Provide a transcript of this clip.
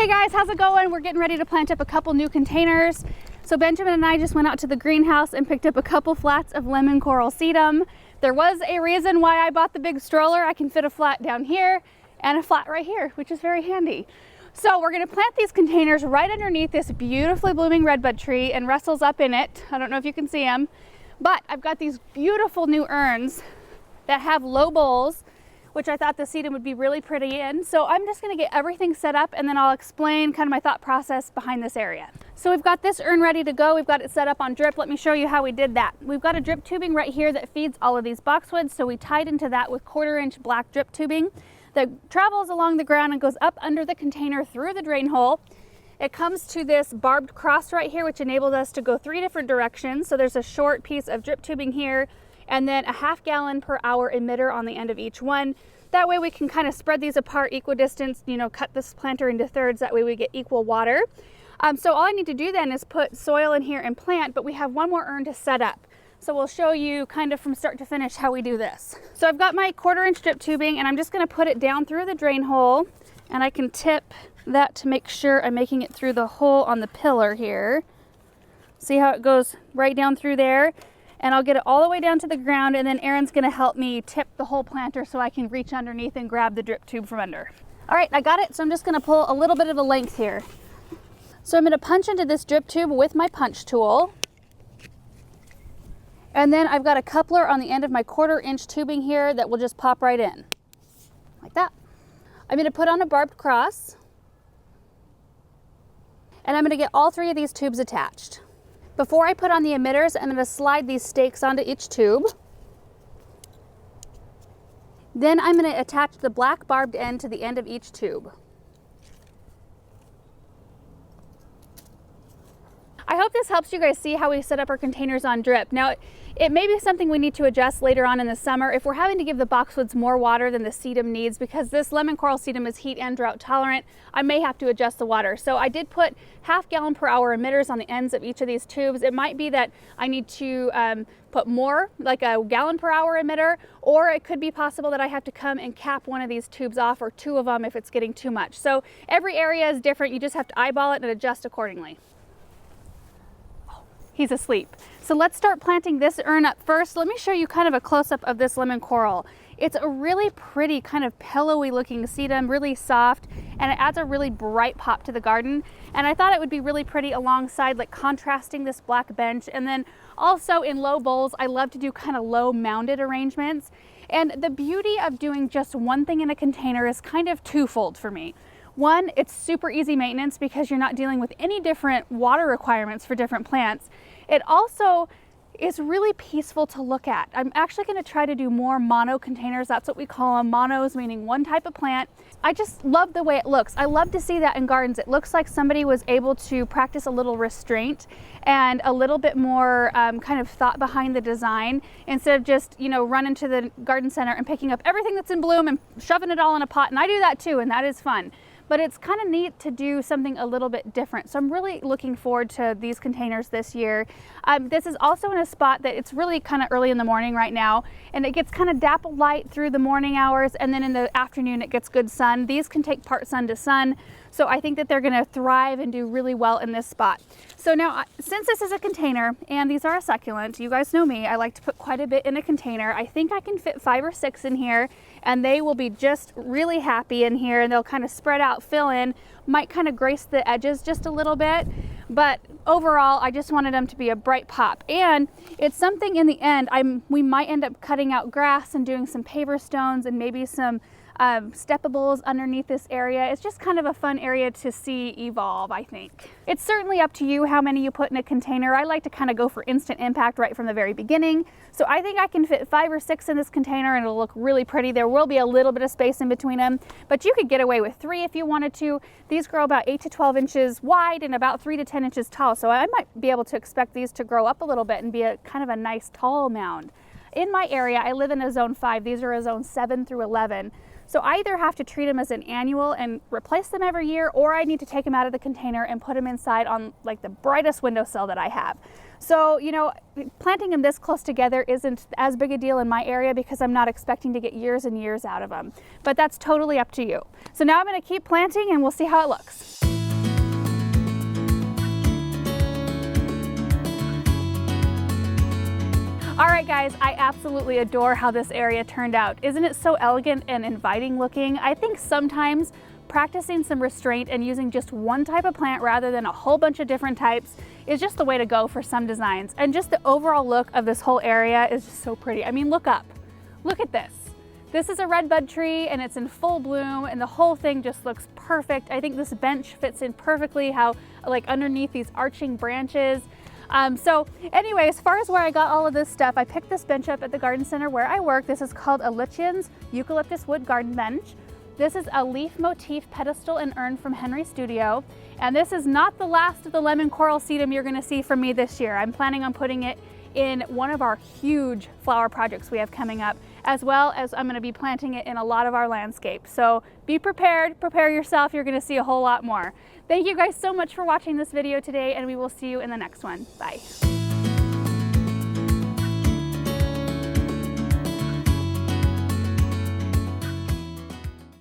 Hey guys, how's it going? We're getting ready to plant up a couple new containers. So Benjamin and I just went out to the greenhouse and picked up a couple flats of lemon coral sedum. There was a reason why I bought the big stroller. I can fit a flat down here and a flat right here, which is very handy. So we're gonna plant these containers right underneath this beautifully blooming redbud tree, and Russell's up in it. I don't know if you can see him, but I've got these beautiful new urns that have low bowls, which I thought the sedum would be really pretty in. So I'm just gonna get everything set up and then I'll explain kind of my thought process behind this area. So we've got this urn ready to go. We've got it set up on drip. Let me show you how we did that. We've got a drip tubing right here that feeds all of these boxwoods. So we tied into that with 1/4 inch black drip tubing that travels along the ground and goes up under the container through the drain hole. It comes to this barbed cross right here, which enabled us to go 3 different directions. So there's a short piece of drip tubing here, and then a 1/2 gallon per hour emitter on the end of each one. That way we can kind of spread these apart equidistant, you know, cut this planter into thirds. That way we get equal water. So all I need to do then is put soil in here and plant, but we have one more urn to set up. So we'll show you kind of from start to finish how we do this. So I've got my 1/4 inch drip tubing and I'm just gonna put it down through the drain hole, and I can tip that to make sure I'm making it through the hole on the pillar here. See how it goes right down through there? And I'll get it all the way down to the ground, and then Aaron's gonna help me tip the whole planter so I can reach underneath and grab the drip tube from under. All right, I got it, so I'm just gonna pull a little bit of a length here. So I'm gonna punch into this drip tube with my punch tool. And then I've got a coupler on the end of my 1/4 inch tubing here that will just pop right in, like that. I'm gonna put on a barbed cross, and I'm gonna get all 3 of these tubes attached. Before I put on the emitters, I'm gonna slide these stakes onto each tube. Then I'm gonna attach the black barbed end to the end of each tube. I hope this helps you guys see how we set up our containers on drip. Now, it may be something we need to adjust later on in the summer if we're having to give the boxwoods more water than the sedum needs, because this lemon coral sedum is heat and drought tolerant. I may have to adjust the water. So I did put 1/2 gallon per hour emitters on the ends of each of these tubes. It might be that I need to put more, like a gallon per hour emitter, or it could be possible that I have to come and cap one of these tubes off, or 2 of them if it's getting too much. So every area is different. You just have to eyeball it and adjust accordingly. He's asleep. So let's start planting this urn up first. Let me show you kind of a close-up of this lemon coral. It's a really pretty kind of pillowy looking sedum, really soft, and it adds a really bright pop to the garden. And I thought it would be really pretty alongside, like, contrasting this black bench. And then also in low bowls, I love to do kind of low mounded arrangements. And the beauty of doing just one thing in a container is kind of twofold for me. One, it's super easy maintenance because you're not dealing with any different water requirements for different plants. It also is really peaceful to look at. I'm actually going to try to do more mono containers. That's what we call them, monos, meaning one type of plant. I just love the way it looks. I love to see that in gardens. It looks like somebody was able to practice a little restraint and a little bit more kind of thought behind the design, instead of just, you know, running to the garden center and picking up everything that's in bloom and shoving it all in a pot. And I do that too, and that is fun. But it's kind of neat to do something a little bit different. So I'm really looking forward to these containers this year. This is also in a spot that it's really kind of early in the morning right now, and it gets kind of dappled light through the morning hours, and then in the afternoon it gets good sun. These can take part sun to sun, so I think that they're going to thrive and do really well in this spot. So now, since this is a container and these are a succulent, you guys know me, I like to put quite a bit in a container. I think I can fit 5 or 6 in here, and they will be just really happy in here, and they'll kind of spread out, fill in, might kind of grace the edges just a little bit, but overall I just wanted them to be a bright pop. And it's something in the end, we might end up cutting out grass and doing some paver stones and maybe some steppables underneath this area. It's just kind of a fun area to see evolve, I think. It's certainly up to you how many you put in a container. I like to kind of go for instant impact right from the very beginning. So I think I can fit 5 or 6 in this container and it'll look really pretty. There will be a little bit of space in between them, but you could get away with 3 if you wanted to. These grow about 8 to 12 inches wide and about 3 to 10 inches tall. So I might be able to expect these to grow up a little bit and be a kind of a nice tall mound. In my area, I live in a zone 5. These are a zone 7 through 11. So I either have to treat them as an annual and replace them every year, or I need to take them out of the container and put them inside on like the brightest windowsill that I have. So, you know, planting them this close together isn't as big a deal in my area because I'm not expecting to get years and years out of them. But that's totally up to you. So now I'm going to keep planting and we'll see how it looks. All right guys, I absolutely adore how this area turned out. Isn't it so elegant and inviting looking? I think sometimes practicing some restraint and using just one type of plant rather than a whole bunch of different types is just the way to go for some designs. And just the overall look of this whole area is just so pretty. I mean, look up, look at this. This is a redbud tree and it's in full bloom and the whole thing just looks perfect. I think this bench fits in perfectly how like underneath these arching branches. So anyway, as far as where I got all of this stuff, I picked this bench up at the garden center where I work. This is called a Litchens Eucalyptus Wood Garden Bench. This is a leaf motif pedestal and urn from Henry Studio. And this is not the last of the lemon coral sedum you're gonna see from me this year. I'm planning on putting it in one of our huge flower projects we have coming up, as well as I'm gonna be planting it in a lot of our landscapes. So be prepared, prepare yourself, you're gonna see a whole lot more. Thank you guys so much for watching this video today, and we will see you in the next one. Bye.